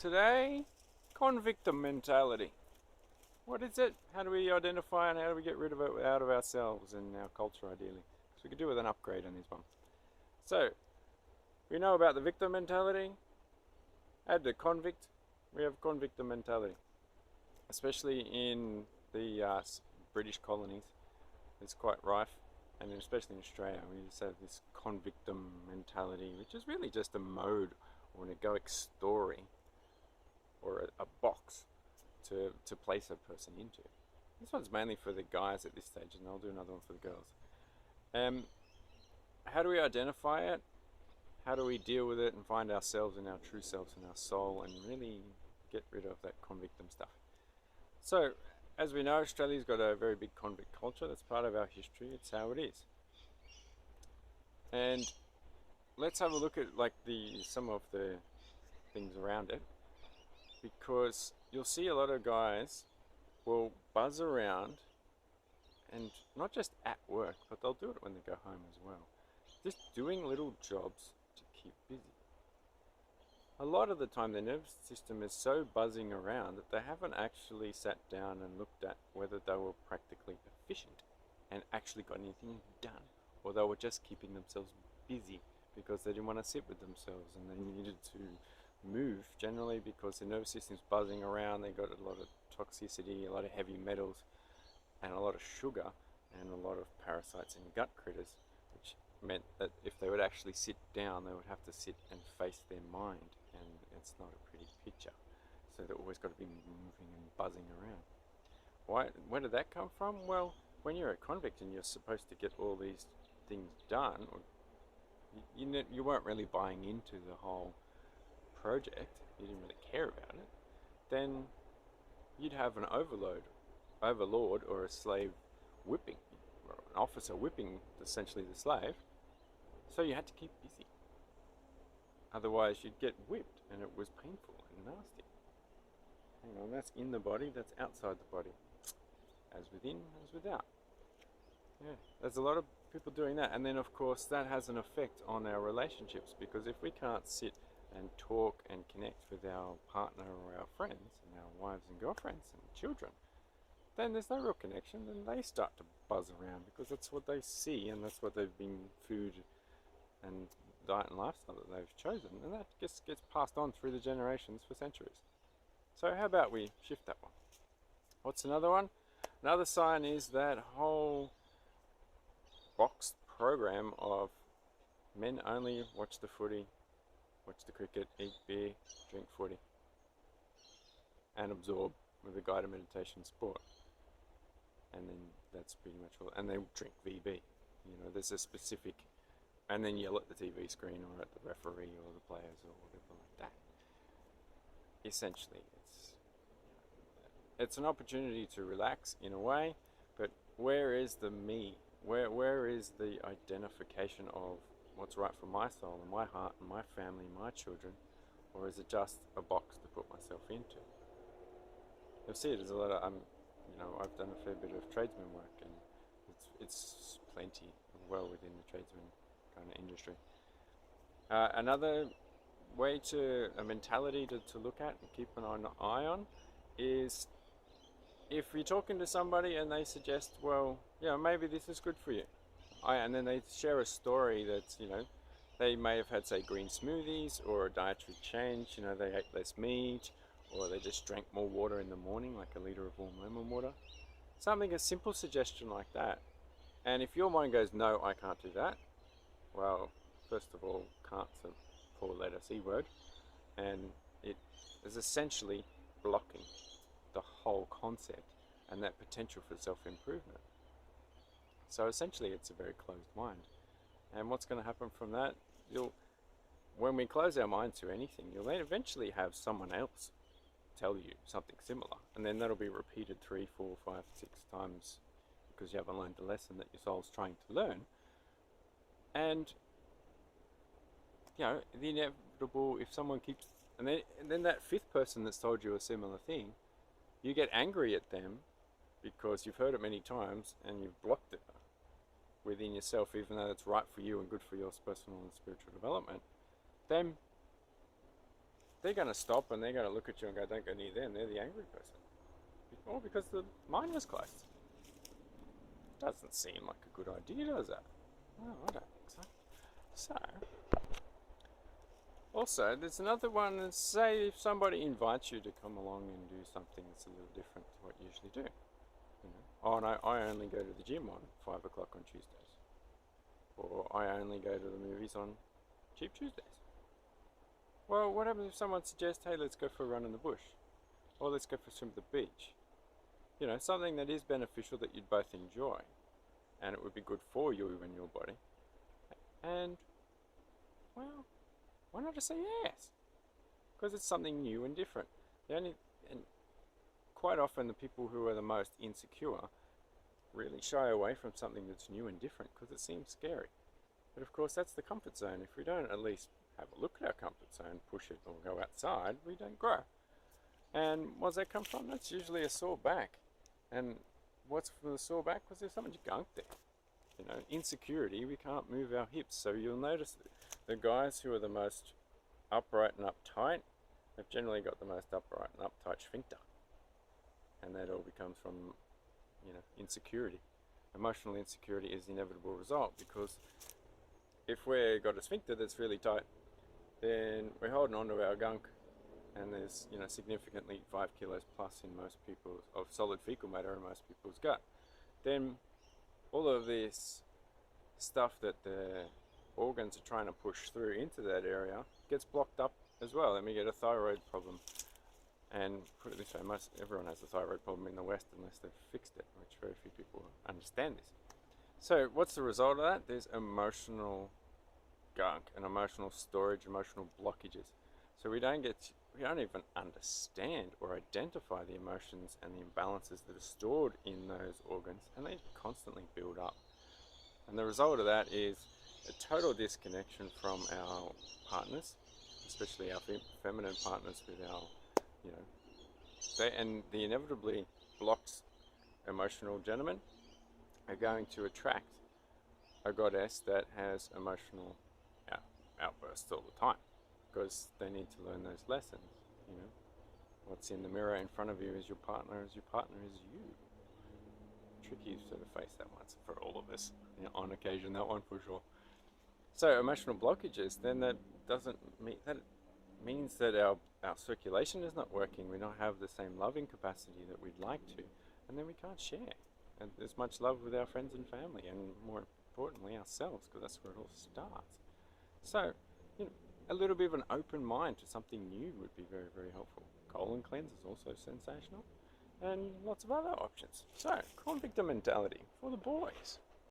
Today, ConVictim mentality. What is it? How do we identify and how do we get rid of it out of ourselves and our culture ideally? So we could do with an upgrade on this one. So, we know about the victim mentality. Add the convict. We have ConVictim mentality. Especially in the British colonies. It's quite rife. And especially in Australia, we just have this ConVictim mentality, which is really just a mode or an egoic story or a box to place a person into. This one's mainly for the guys at this stage, and I'll do another one for the girls. How do we identify it? How do we deal with it and find ourselves and our true selves and our soul and really get rid of that convictim stuff? So, as we know, Australia's got a very big convict culture. That's part of our history. It's how it is. And let's have a look at some of the things around it, because you'll see a lot of guys will buzz around, and not just at work, but they'll do it when they go home as well. Just doing little jobs to keep busy. A lot of the time their nervous system is so buzzing around that they haven't actually sat down and looked at whether they were practically efficient and actually got anything done, or they were just keeping themselves busy because they didn't want to sit with themselves and they needed to move generally because their nervous system's buzzing around. They got a lot of toxicity, a lot of heavy metals, and a lot of sugar, and a lot of parasites and gut critters, which meant that if they would actually sit down, they would have to sit and face their mind, and it's not a pretty picture. So they've always got to be moving and buzzing around. Where did that come from? Well, when you're a convict and you're supposed to get all these things done, or you weren't really buying into the whole project, you didn't really care about it, then you'd have an overlord or a slave whipping, or an officer whipping essentially the slave, so you had to keep busy. Otherwise you'd get whipped and it was painful and nasty. Hang on, that's in the body, that's outside the body. As within, as without. Yeah, there's a lot of people doing that, and then of course that has an effect on our relationships, because if we can't sit and talk and connect with our partner or our friends and our wives and girlfriends and children, then there's no real connection, and they start to buzz around because that's what they see and that's what they've been food and diet and lifestyle that they've chosen, and that just gets passed on through the generations for centuries. So how about we shift that one? What's another one? Another sign is that whole boxed program of men only watch the footy, watch the cricket, eat beer, drink footy, and absorb with a guided meditation sport. And then that's pretty much all. And they drink VB. You know, there's a specific, and then yell at the TV screen or at the referee or the players or whatever like that. Essentially, it's an opportunity to relax in a way, but where is the me? Where is the identification of what's right for my soul and my heart and my family and my children, or is it just a box to put myself into? You'll see there's a lot of, I've done a fair bit of tradesman work, and it's plenty well within the tradesman kind of industry. Another way a mentality to look at and keep an eye on is if you're talking to somebody and they suggest, well, maybe this is good for you. And then they share a story that's, they may have had, say, green smoothies or a dietary change, they ate less meat, or they just drank more water in the morning, like a litre of warm lemon water. Something, a simple suggestion like that. And if your mind goes, no, I can't do that, well, first of all, can't's a four-letter C word, and it is essentially blocking the whole concept and that potential for self-improvement. So essentially it's a very closed mind. And what's going to happen from that, when we close our mind to anything, you'll then eventually have someone else tell you something similar, and then that'll be repeated 3, 4, 5, 6 times because you haven't learned the lesson that your soul's trying to learn. And the inevitable, if someone keeps, and then that fifth person that's told you a similar thing, you get angry at them because you've heard it many times and you've blocked it within yourself, even though it's right for you and good for your personal and spiritual development. Then they're going to stop and they're going to look at you and go, don't go near them, they're the angry person. Or because the mine was closed. Doesn't seem like a good idea, does it? No, I don't think so. So, also, there's another one that say if somebody invites you to come along and do something that's a little different to what you usually do. You know, oh no, I only go to the gym on 5 o'clock on Tuesdays. Or I only go to the movies on Cheap Tuesdays. Well, what happens if someone suggests, hey, let's go for a run in the bush? Or let's go for a swim at the beach? You know, something that is beneficial that you'd both enjoy. And it would be good for you and your body. And, well, why not just say yes? Because it's something new and different. And quite often the people who are the most insecure really shy away from something that's new and different because it seems scary. But of course that's the comfort zone. If we don't at least have a look at our comfort zone, push it or go outside, we don't grow. And what does that come from? That's usually a sore back. And what's for the sore back? Because there's so much gunk there. You know, insecurity, we can't move our hips. So you'll notice the guys who are the most upright and uptight have generally got the most upright and uptight sphincter. And that all becomes from, you know, insecurity. Emotional insecurity is the inevitable result because if we've got a sphincter that's really tight, then we're holding on to our gunk, and there's, you know, significantly 5 kilos plus in most people of solid fecal matter in most people's gut. Then all of this stuff that the organs are trying to push through into that area gets blocked up as well, and we get a thyroid problem. And put it this way, everyone has a thyroid problem in the West unless they've fixed it, which very few people understand this. So what's the result of that? There's emotional gunk and emotional storage, emotional blockages. So we don't even understand or identify the emotions and the imbalances that are stored in those organs, and they constantly build up. And the result of that is a total disconnection from our partners, especially our feminine partners with our, you know, and the inevitably blocked emotional gentlemen are going to attract a goddess that has emotional outbursts all the time, because they need to learn those lessons. You know, what's in the mirror in front of you is your partner is you. Tricky to sort of face that once for all of us, you know, on occasion, that one for sure. So emotional blockages, then that doesn't mean that. Means that our circulation is not working. We don't have the same loving capacity that we'd like to, and then we can't share and as much love with our friends and family, and more importantly ourselves, because that's where it all starts. So, you know, a little bit of an open mind to something new would be very, very helpful. Colon cleanse is also sensational, and lots of other options. So, convictim mentality for the boys.